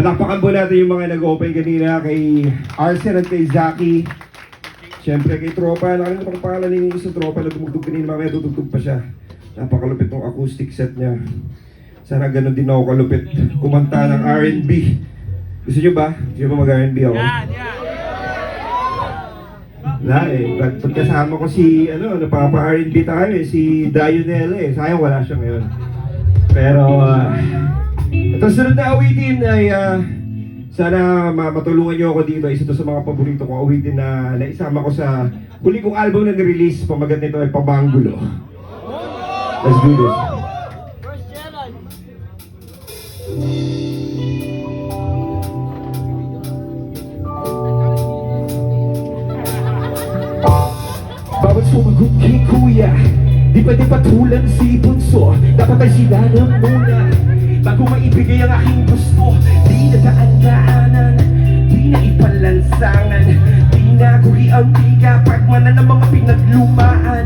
Palakpakan po natin yung mga nag-open kanina kay Arsen at kay Zaki. Siyempre kay Tropa, nakalimutan ko pangalan ng isang Tropa na dumugtog kanina, mamaya tutugtog pa siya. Napakalupit ng acoustic set niya. Sana ganun din ako kalupit kumanta ng R&B. Gusto niyo ba? Gusto niyo ba mag-R&B ako? Wala eh. Pagkasama ko si, napapa-R&B tayo eh, si Dionel eh. Sayang wala siya ngayon. Pero, ito sunod na awitin ay sana matulungan niyo ako dito. Isa to sa mga paborito kong awitin na naisama ko sa huli kong album na nirelease. Pamagat nito ay Pabanggulo. Let's do this. Bawat sumagot kay kuya, di pwede patulan si Bunso. Dapat ay sila na muna bago maibigay ang aking gusto. Di na daan-daanan, di na ipalansangan, di na guri ang tiga, pagmanan ng mga pinaglumaan.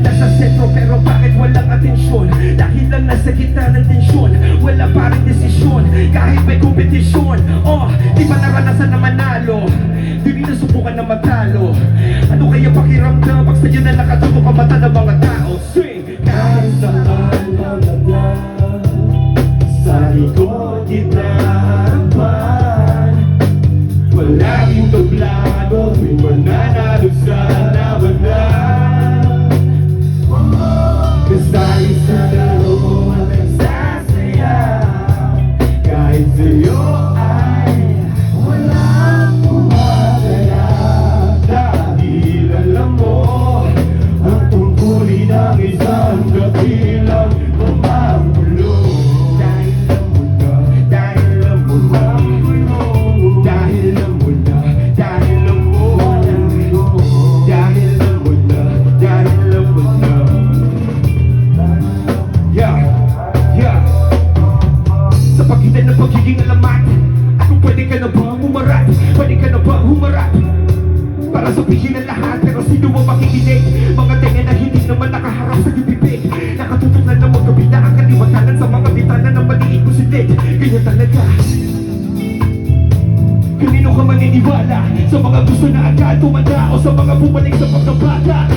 Nasa sentro pero bakit walang atensyon? Dahil lang nasa gitna ng tensyon, wala pa rin desisyon kahit may kompetisyon. Di ba naranasan na manalo? Di rin nasubukan na matalo. Ano kaya pakiramdam pag sa'yo na nakatutok ang mata ng mga tao? Sing! Kahit saan malagyan, sa likod kita harapan, palaging doblado, tuwing mananalo sa labanan. Kasali sa laro at nagsasaya, kahit sa'yo ay walang pumataya. Dahil alam mo, ang tungkulin ng isang kabilang pamagulo. Dahil alam mo na, dahil alam mo na, dahil alam mo na, dahil alam mo na, dahil alam mo na. Yeah. Sa pagitan ng pagiging alamat, kung pwede ka na ba humarap, pwede ka na ba humarap para sabihin ang lahat, pero sino mo makikinig? Mga tenga na hindi naman nakaharap sa bibig, nakatutok na ng magkabila ang kaliwatanan sa mga bitana ng maliit mo silig. Ganyan talaga. Kanino ka maniniwala? Sa mga gusto na agad tumanda o sa mga bumalik sa pagkabata?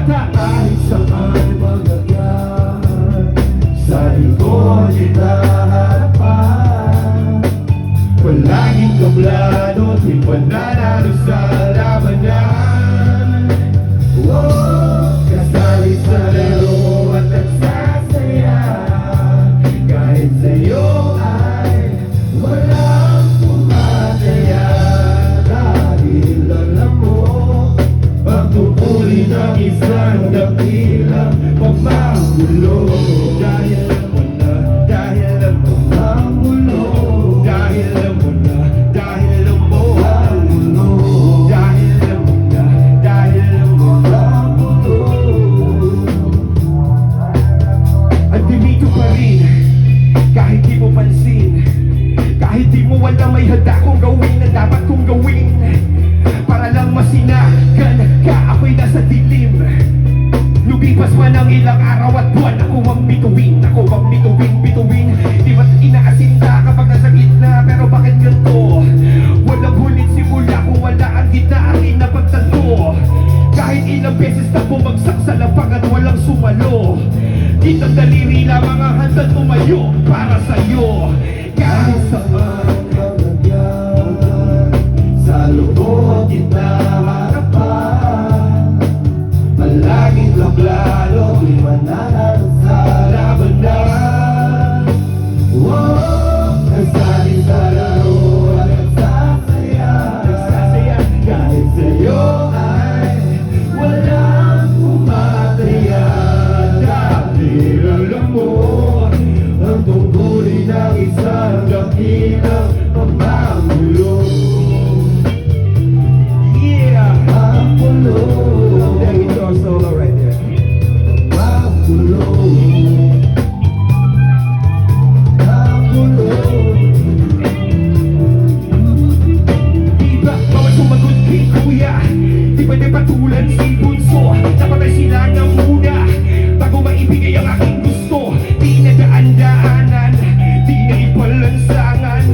Kahit saan magagyan, sa likod kita harapan, palaging kablado, di pananalo sa labanan. Kasali sa laro at nagsasaya, kahit sa'yo ay walang pumataya. Dahil alam mo, pagtutuli ng isang dakilang pagmagulo. Dahil alam mo na, dahil alam mo ang gulo. Dahil alam mo na, dahil alam mo ang gulo. Dahil alam mo na, dahil alam mo ang gulo. At dimito pa rin, kahit di mo pansin, kahit di mo alam may handa kong gawin na dapat kong gawin, para lang masinagan ka, ako'y nasa dilim. Lumipas man ang ilang araw at buwan, ako ang bituin, bituin. Di ba't inaasinta kapag nasa gitna, pero bakit ganito? Walang hulit simula kung wala ang gitna, akin na pagtanto. Kahit ilang beses na bumagsak sa lapag at walang sumalo, ditang daliri lamang ang handang tumayo para sa'yo. Kahit saan kalagyan, sa loob kita harapan, palaging kablado, di mananalo sa labanan. Kasali sa laro at nagsasaya, kahit sa'yo ay walang pumataya. Dahil alam mo, ang tungkulin ng isang dakilang pamagulo. Ang pulo. There you go, solo right there. Ang pulo. Ang pulo. Diba, bawat sumagot kay kuya, di pwede patulan si Bunso. Dapat ay sila na muna bago maibigay ang aking gusto. Di na daan-daanan, di na ipalansangan,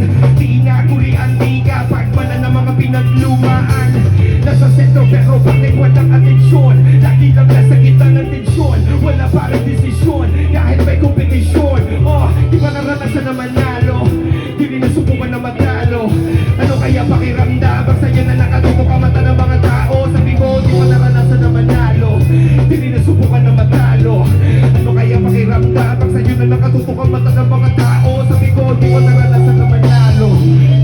di na pinaglumaan. Nasa sentro pero bakit walang atensyon? Lagi lang nasa gitna ng tensyon, wala parang desisyon, kahit may kompetisyon. Oh, di ba naranasan na manalo? Di rin nasubukan na matalo. Ano kaya pakiramdam pag sa'yo na nakatutok ang mata ng mga tao? Sabi ko, di ba naranasan na manalo? Di rin nasubukan na matalo. Ano kaya pakiramdam pag sa'yo na nakatutok ang mata ng mga tao? Sabi ko, di ba naranasan na manalo?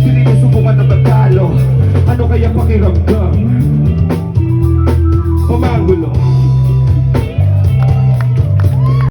Di rin nasubukan na matalo. Ano kaya pakiramdam? Pamagulo.